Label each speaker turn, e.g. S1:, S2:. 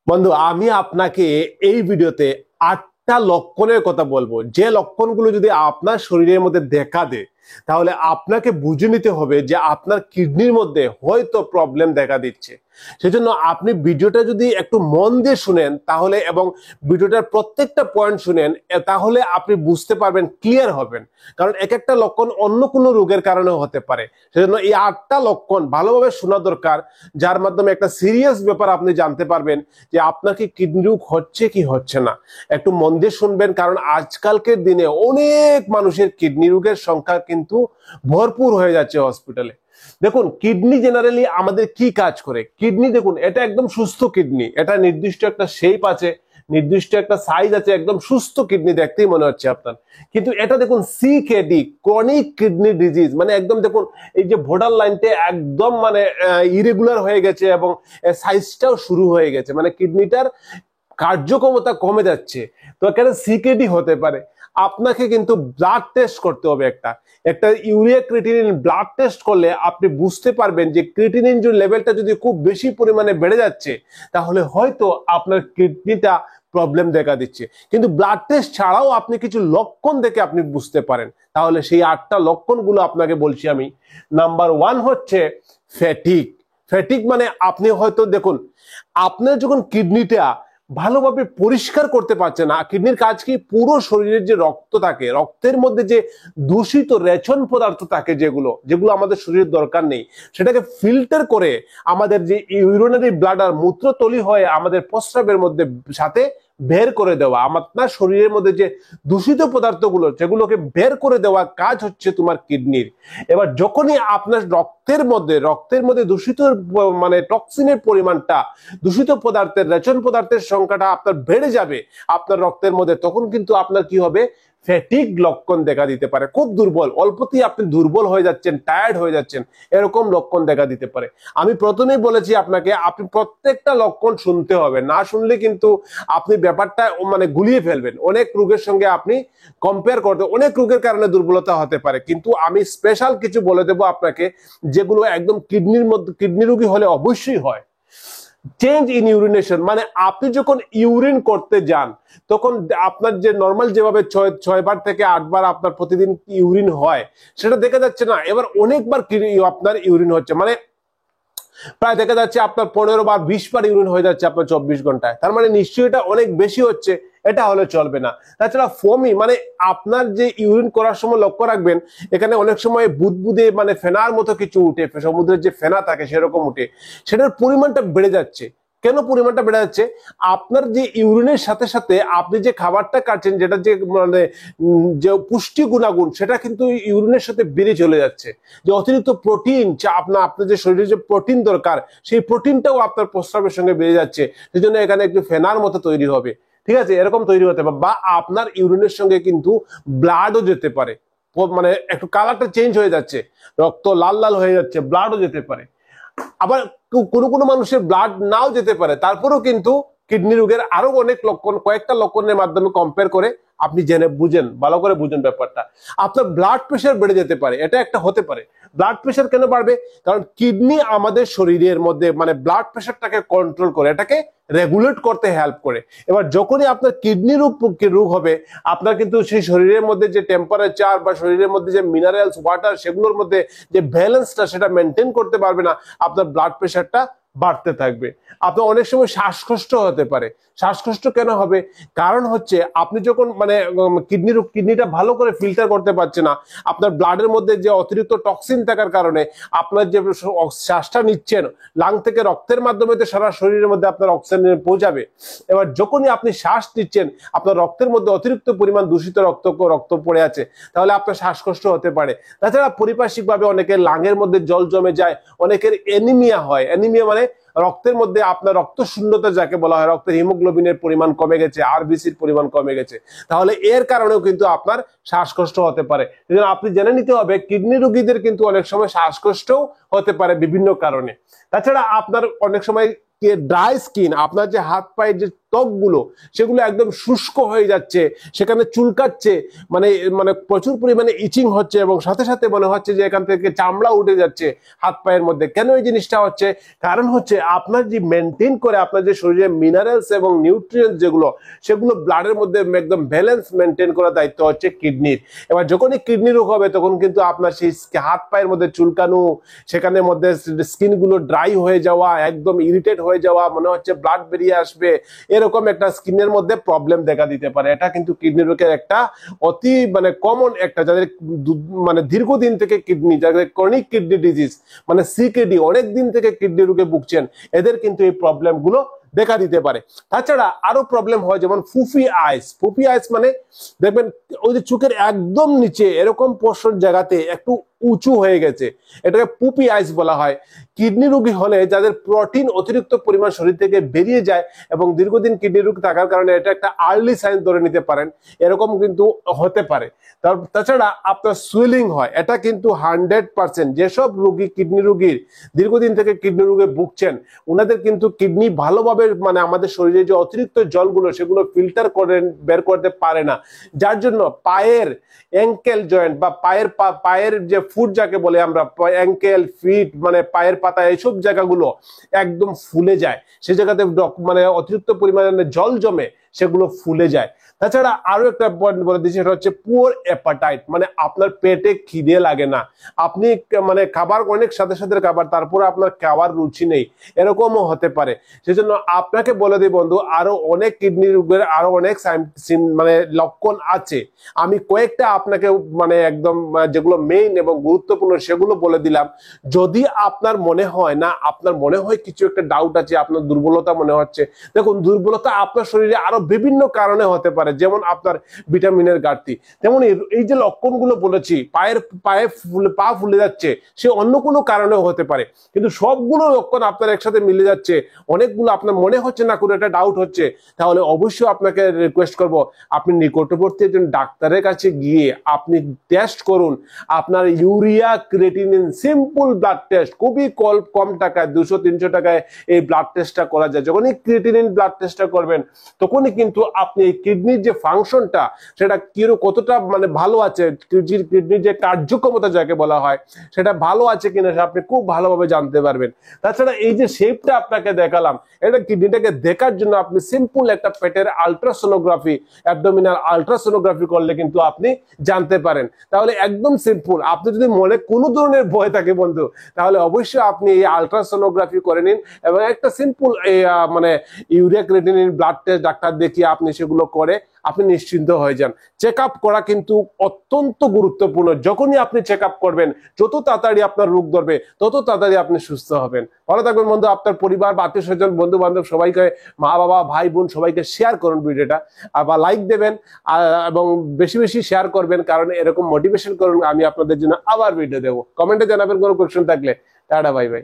S1: বন্ধু, আমি আপনাকে এই ভিডিওতে 8টা লক্ষণের কথা বলবো, যে লক্ষণগুলো যদি আপনার শরীরের মধ্যে দেখা দেয় তাহলে আপনাকে বুঝে নিতে হবে যে আপনার কিডনির মধ্যে হয়তো প্রবলেম দেখা দিচ্ছে। সেজন্য আপনি ভিডিওটা যদি একটু মন দিয়ে শুনেন তাহলে, এবং ভিডিওটার প্রত্যেকটা পয়েন্ট শুনেন, তাহলে আপনি বুঝতে পারবেন, ক্লিয়ার হবেন। কারণ এক একটা লক্ষণ অন্য কোনো রোগের কারণে হতে পারে। সেজন্য এই 8টা লক্ষণ ভালোভাবে শোনা দরকার, যার মাধ্যমে একটা সিরিয়াস ব্যাপার আপনি জানতে পারবেন যে আপনার কি কিডনি রোগ হচ্ছে কি হচ্ছে না। একটু মন দিয়ে শুনবেন, কারণ আজকালকের দিনে অনেক মানুষের কিডনি রোগের সংখ্যা কিন্তু ভরপুর হয়ে যাচ্ছে হসপিটালে। দেখুন, কিডনি জেনারেলি আমাদের কি কাজ করে। কিডনি দেখুন, এটা একদম সুস্থ কিডনি, এটা নির্দিষ্ট একটা শেপ আছে, নির্দিষ্ট একটা সাইজ আছে, একদম সুস্থ কিডনি দেখতেই মনে হচ্ছে আপনার। কিন্তু এটা দেখুন সিকেডি, ক্রনিক কিডনি ডিজিজ, মানে একদম দেখুন এই যে ভোটার লাইনটা একদম মানে ইরেগুলার হয়ে গেছে এবং সাইজটাও শুরু হয়ে গেছে, মানে কিডনিটার কার্যক্ষমতা কমে যাচ্ছে। তো এখানে সিকেডি হতে পারে। আপনাকে কিন্তু ব্লাড টেস্ট করতে হবে, একটা একটা ইউরিয়া ক্রিটিনিন ব্লাড টেস্ট করলে আপনি বুঝতে পারবেন যে ক্রিটিনিন যে লেভেলটা যদি খুব বেশি পরিমাণে বেড়ে যাচ্ছে তাহলে হয়তো আপনার কিডনিটা প্রবলেম দেখা দিচ্ছে। কিন্তু ব্লাড টেস্ট ছাড়াও আপনি কিছু লক্ষণ দেখে আপনি বুঝতে পারেন। তাহলে সেই 8টা লক্ষণগুলো আপনাকে বলছি আমি। নাম্বার 1 হচ্ছে ফ্যাটিক। ফ্যাটিক মানে আপনি হয়তো দেখুন, আপনার যখন কিডনিটা ভালোভাবে পরিষ্কার করতে পারছে না। কিডনির কাজ কি, পুরো শরীরের যে রক্ত থাকে, রক্তের মধ্যে যে দূষিত রেচন পদার্থ থাকে, যেগুলো যেগুলো আমাদের শরীরের দরকার নেই, সেটাকে ফিল্টার করে আমাদের যে ইউরিনারি ব্লাডার মূত্রতলি হয়ে আমাদের প্রস্রাবের মধ্যে সাথে বের করে দেওয়া। আপনার শরীরের মধ্যে যে দূষিত পদার্থগুলো, যেগুলোকে বের করে দেওয়া কাজ হচ্ছে তোমার কিডনির। এবার যখনই আপনার রক্তের মধ্যে দূষিত মানে টক্সিনের পরিমাণটা, দূষিত পদার্থের রেচন পদার্থের সংখ্যাটা আপনার বেড়ে যাবে আপনার রক্তের মধ্যে, তখন কিন্তু আপনার কি হবে, ফ্যাটিক লক্ষণ দেখা দিতে পারে। খুব দুর্বল, অল্পতেই আপনি দুর্বল হয়ে যাচ্ছেন, টায়ার্ড হয়ে যাচ্ছেন, এরকম লক্ষণ দেখা দিতে পারে। আমি প্রথমেই বলেছি আপনাকে, আপনি প্রত্যেকটা লক্ষণ শুনতে হবে, না শুনলে কিন্তু আপনি ব্যাপারটা মানে গুলিয়ে ফেলবেন। অনেক রোগের সঙ্গে আপনি কম্পেয়ার করতে, অনেক রোগের কারণে দুর্বলতা হতে পারে, কিন্তু আমি স্পেশাল কিছু বলে দেবো আপনাকে যেগুলো একদম কিডনির মধ্যে, কিডনি রোগী হলে অবশ্যই হয়। চেঞ্জ ইন ইউরিনেশন, মানে আপনি যখন ইউরিন করতে যান তখন আপনার যে নর্মাল যেভাবে 6বার থেকে 8বার আপনার প্রতিদিন ইউরিন হয়, সেটা দেখা যাচ্ছে না, এবার অনেকবার আপনার ইউরিন হচ্ছে। মানে প্রায় দেখা যাচ্ছে আপনার 15 বার 20বার ইউরিন হয়ে যাচ্ছে আপনার 24 ঘন্টায়। তার মানে নিশ্চয়ই এটা অনেক বেশি হচ্ছে, এটা হলে চলবে না। তাছাড়া ফোমি, মানে আপনার যে ইউরিন করার সময় লক্ষ্য রাখবেন, এখানে অনেক সময় বুদবুদে মানে ফেনার মতো কিছু উঠে, সমুদ্রের যে ফেনা থাকে সেরকম উঠে, সেটার পরিমাণটা বেড়ে যাচ্ছে। কেন পরিমাণটা বেড়ে যাচ্ছে? আপনার যে ইউরিনের সাথে সাথে আপনি যে খাবারটা খাচ্ছেন, যেটা যে মানে যে পুষ্টি গুণাগুণ, সেটা কিন্তু ইউরিনের সাথে বেড়ে চলে যাচ্ছে। যে অতিরিক্ত প্রোটিন, আপনার যে শরীরে যে প্রোটিন দরকার, সেই প্রোটিনটাও আপনার প্রস্রাবের সঙ্গে বেড়ে যাচ্ছে। সেই জন্য এখানে একটু ফেনার মতো তৈরি হবে, ঠিক আছে, এরকম তৈরি হতে পারে। বা আপনার ইউরিনের সঙ্গে কিন্তু ব্লাডও যেতে পারে, মানে একটু কালারটা চেঞ্জ হয়ে যাচ্ছে, রক্ত লাল লাল হয়ে যাচ্ছে, ব্লাডও যেতে পারে। আবার কোনো কোনো মানুষের ব্লাড নাও যেতে পারে, তারপরেও কিন্তু কিডনি রোগের আরো অনেক লক্ষণ, কয়েকটা লক্ষণের মাধ্যমে কম্পেয়ার করে আপনি জেনে বুঝেন, ভালো করে বুঝেন ব্যাপারটা। আপনার ব্লাড প্রেশার বেড়ে যেতে পারে, এটা একটা হতে পারে। ব্লাড প্রেশার কেন বাড়বে? কারণ কিডনি আমাদের শরীরের মধ্যে মানে ব্লাড প্রেশারটাকে কন্ট্রোল করে, এটাকে রেগুলেট করতে হেল্প করে। এবার যখনই আপনার কিডনি রোগ হবে, আপনার কিন্তু সেই শরীরের মধ্যে যে টেম্পারেচার বা শরীরের মধ্যে যে মিনারেলস, ওয়াটার, সেগুলোর মধ্যে যে ব্যালেন্সটা, সেটা মেনটেন করতে পারবে না, আপনার ব্লাড প্রেশারটা বাড়তে থাকবে। আপনার অনেক সময় শ্বাসকষ্ট হতে পারে। শ্বাসকষ্ট কেন হবে? কারণ হচ্ছে আপনি যখন মানে কিডনিটা ভালো করে ফিল্টার করতে পারছে না, আপনার ব্লাডের মধ্যে যে অতিরিক্ত টক্সিন থাকার কারণে আপনার যে শ্বাসটা নিচ্ছেন, লাং থেকে রক্তের মাধ্যমে তো সারা শরীরের মধ্যে আপনার অক্সিজেন পৌঁছাবে। এবার যখনই আপনি শ্বাস নিচ্ছেন, আপনার রক্তের মধ্যে অতিরিক্ত পরিমাণ দূষিত রক্ত পড়ে আছে, তাহলে আপনার শ্বাসকষ্ট হতে পারে। তাছাড়া পরিপার্শ্বিকভাবে অনেকের লাঙের মধ্যে জল জমে যায়, অনেকের অ্যানিমিয়া হয়। অ্যানিমিয়া মানে রক্তের মধ্যে আপনার রক্ত শূন্যতা যাকে বলা হয়, রক্তের হিমোগ্লোবিনের পরিমাণ কমে গেছে, আরবিসির পরিমাণ কমে গেছে, তাহলে এর কারণেও কিন্তু আপনার শ্বাসকষ্ট হতে পারে। সেজন্য আপনি জেনে নিতে হবে, কিডনি রোগীদের কিন্তু অনেক সময় শ্বাসকষ্টও হতে পারে বিভিন্ন কারণে। তাছাড়া আপনার অনেক সময় ড্রাই স্কিন, আপনার যে হাত পায়ের যে ত্বকগুলো সেগুলো একদম শুষ্ক হয়ে যাচ্ছে, সেখানে চুলকাচ্ছে, মানে মানে প্রচুর পরিমাণে ইচিং হচ্ছে এবং সাথে সাথে মনে হচ্ছে যে এখান থেকে চামড়া উঠে যাচ্ছে হাত পায়ের মধ্যে। কেন এই জিনিসটা হচ্ছে? কারণ হচ্ছে আপনার যে মেনটেন করে আপনার যে শরীরে মিনারেলস এবং নিউট্রিয়েন্টস যেগুলো, সেগুলো ব্লাডের মধ্যে একদম ব্যালেন্স মেনটেন করার দায়িত্ব হচ্ছে কিডনির। এবার যখনই কিডনি রোগ হবে তখন কিন্তু আপনার সেই হাত পায়ের মধ্যে চুলকানো, সেখানে মধ্যে স্কিন গুলো ড্রাই হয়ে যাওয়া, একদম ইরিটেট হয়ে যাওয়া, মনে হচ্ছে ব্লাড বেরিয়ে আসবে, এরকম একটা স্কিনের মধ্যে প্রবলেম দেখা দিতে পারে। এটা কিন্তু কিডনি রোগের একটা অতি মানে কমন একটা, যাদের মানে দীর্ঘদিন থেকে কিডনি, যাদের ক্রনিক কিডনি ডিজিজ মানে সিকেডি, অনেক দিন থেকে কিডনি রোগে ভুগছেন, এদের কিন্তু এই প্রবলেম গুলো দেখা দিতে পারে। তাছাড়া আরো প্রবলেম হয় যেমন ফুফি আইস। ফুফি আইস মানে দেখবেন ওই যে চোখের একদম নিচে এরকম পোর্শন জায়গাতে একটু উঁচু হয়ে গেছে, এটাকে পুপি আইস বলা হয়। কিডনি রোগী হলে যাদের প্রোটিন অতিরিক্ত পরিমাণ শরীর থেকে বেরিয়ে যায় এবং দীর্ঘদিন কিডনি রোগ থাকার কারণে এটা একটা আর্লি সাইন ধরে নিতে পারেন, এরকম কিন্তু হতে পারে। তাছাড়া আপনার সুইলিং হয়, এটা কিন্তু 100%। যেসব রোগী কিডনি রোগীর দীর্ঘদিন থেকে কিডনি রোগে ভুগছেন, ওনাদের কিন্তু কিডনি ভালোভাবে মানে আমাদের শরীরে যে অতিরিক্ত জলগুলো সেগুলো ফিল্টার করে বের করতে পারে না, যার জন্য পায়ের অ্যাঙ্কেল জয়েন্ট বা পায়ের যে ফুট যাকে বলে আমরা, অ্যাঙ্কেল ফিট মানে পায়ের পাতা, এইসব জায়গাগুলো একদম ফুলে যায়। সে জায়গাতে মানে অতিরিক্ত পরিমাণে জল জমে সেগুলো ফুলে যায়। তাছাড়া আরো একটা পয়েন্ট বলে দিচ্ছি, সেটা হচ্ছে পুয়ার অ্যাপাটাইট, মানে আপনার পেটে খিদে লাগে না, আপনি মানে খাবার অনেক সাথে সাথে খাবার, তারপরে আপনার খাবার রুচি নেই, এরকমও হতে পারে। সেজন্য আপনাকে বলে দিই বন্ধু, আরো অনেক কিডনি রোগের আরো অনেক মানে লক্ষণ আছে। আমি কয়েকটা আপনাকে মানে একদম যেগুলো মেইন এবং গুরুত্বপূর্ণ সেগুলো বলে দিলাম। যদি আপনার মনে হয় না, আপনার মনে হয় কিছু একটা ডাউট আছে, আপনার দুর্বলতা মনে হচ্ছে, দেখুন দুর্বলতা আপনার শরীরে আরো বিভিন্ন কারণে হতে পারে। যেমন আপনার ভিটামিনের ঘাটতি, তেমন এই যে লক্ষণগুলো বলেছি, পা ফুলে যাচ্ছে, সে অন্য কোনো কারণেও হতে পারে। কিন্তু সবগুলো লক্ষণ আপনার একসাথে মিলে যাচ্ছে, অনেকগুলো আপনার মনে হচ্ছে না, কোনো একটা ডাউট হচ্ছে, তাহলে অবশ্যই আপনাকে রিকোয়েস্ট করব আপনি নিকটবর্তী একজন ডাক্তারের কাছে গিয়ে আপনি টেস্ট করুন। আপনার urea creatinine simple blood test, খুবই কম টাকায়, 200-300 টাকায় এই ব্লাড টেস্টটা করা যায়। যখনই ক্রিয়েটিনিন ব্লাড টেস্টটা করবেন তখনই কিন্তু আপনি এই কিডনির যে ফাংশনটা সেটা কতটা মানে ভালো আছে, কিডনির যে কার্যক্ষমতা যাকে বলা হয় সেটা ভালো আছে কিনা আপনি খুব ভালোভাবে জানতে পারবেন। তাছাড়া এই যে শেপটা আপনাকে দেখালাম, এটা কিডনিটাকে দেখার জন্য আপনি সিম্পল একটা পেটের আলট্রাসোনোগ্রাফি, অ্যাবডোমিনাল আলট্রাসোনোগ্রাফি করলে কিন্তু আপনি জানতে পারেন। তাহলে একদম সিম্পল। আপনি যদি মনে কোনো ধরনের ভয় থাকে বন্ধু, তাহলে অবশ্যই আপনি এই আলট্রাসোনোগ্রাফি করে নিন এবং একটা সিম্পল মানে urea creatinine blood test doctor দেখিয়ে আপনি সেগুলো করে আপনি নিশ্চিন্ত হয়ে যান। চেক আপ করা কিন্তু অত্যন্ত গুরুত্বপূর্ণ। যখনই আপনি চেক আপ করবেন, যত তাড়াতাড়ি আপনার রোগ ধরবে তত তাড়াতাড়ি আপনি সুস্থ হবেন। ভালো থাকবেন বন্ধু। আপনার পরিবার বা আত্মীয় স্বজন, বন্ধু বান্ধব সবাইকে, মা বাবা ভাই বোন সবাইকে শেয়ার করুন ভিডিওটা, আবার লাইক দেবেন এবং বেশি বেশি শেয়ার করবেন, কারণ এরকম মোটিভেশন করুন আমি আপনাদের জন্য আবার ভিডিও দেবো। কমেন্টে জানাবেন কোনো কোয়েশ্চেন থাকলে। Tata, bye bye.